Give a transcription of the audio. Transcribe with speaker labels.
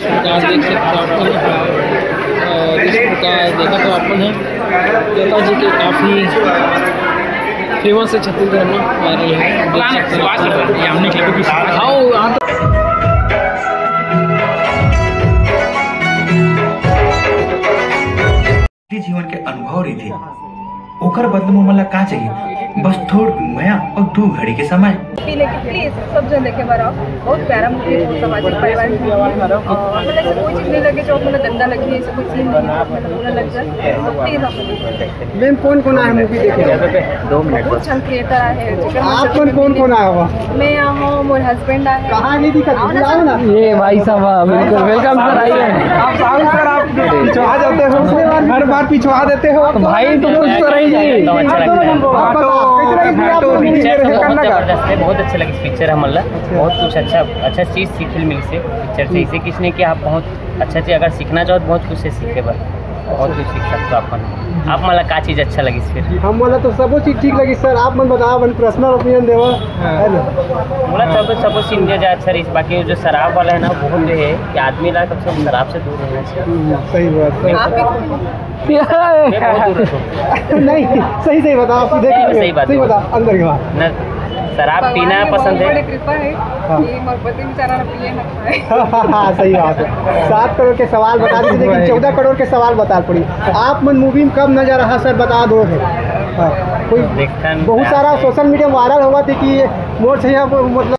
Speaker 1: जिस प्रकार देख सकते हो अपन, जिस प्रकार देखा तो अपन है लता जी के काफ़ी फेमस है छत्तीसगढ़ में, वायरल है, देख सकते हैं।
Speaker 2: जीवन के अनुभव रही थी ओकर बदले में मतलब का चाहिए बस थोड़ मया और 2 घड़ी के समय
Speaker 3: प्लीज सब जन देखे बार बहुत प्यारा मूवी है, सामाजिक परिवार मतलब कोई चीज नहीं लगे जो मतलब गंदा लगी ऐसा कोई सीन नहीं है, मतलब पूरा लग जाए तो प्लीज आप
Speaker 4: मैम कौन आया मूवी देखे 2 मिनट
Speaker 3: बहुत अच्छा क्रिएटर है।
Speaker 4: आप कौन आया हुआ?
Speaker 3: मैं यहाँ हूँ, मेरे हस्बैंड आए हैं।
Speaker 4: कहाँ नहीं दिखा आओ ना।
Speaker 1: ये भाई साहब बिल्कुल वेलकम सर, आइए।
Speaker 4: आप आओ सर, आप पिछवा जाते हो, हर बार पिछवा देते हो
Speaker 1: भाई तो कुछ तो रही जी।
Speaker 5: जबरदस्त है, बहुत अच्छा लगी पिक्चर हमला, बहुत कुछ अच्छा चीज़ सीखे मिली से पिक्चर से, इसे किसने कि आप बहुत अच्छा चीज़ अगर सीखना चाहो तो बहुत कुछ से सीखे बा, बहुत कुछ सीख सकते हो अपन। आप मला का चीज़ अच्छा लगी फिर?
Speaker 4: हम मला तो सब चीज़ ठीक लगी सर, आप मन बताओ अपन पर्सनल ओपिनियन देवा है ना।
Speaker 5: बोला सब सीन दिया जाए अच्छा रही, बाकी जो शराब वाला है ना बहुत जो है कि आदमी ला कब से शराब से दूर रहना चाहिए।
Speaker 4: सही बात नहीं, सही बताओ आप,
Speaker 5: सही बात
Speaker 4: बताओ अंदर की बात
Speaker 5: ना, शराब पीना पसंद है।
Speaker 3: कृपा है कि मरबती बेचारा ना पिए ना खाए।
Speaker 4: सही बात है। 7 करोड़ के सवाल बता दीजिए, लेकिन 14 करोड़ के सवाल बता पड़ी। आप मन मूवी में कब नजर रहा सर बता दो। कोई बहुत सारा सोशल मीडिया वायरल हुआ थी कि मोर से मतलब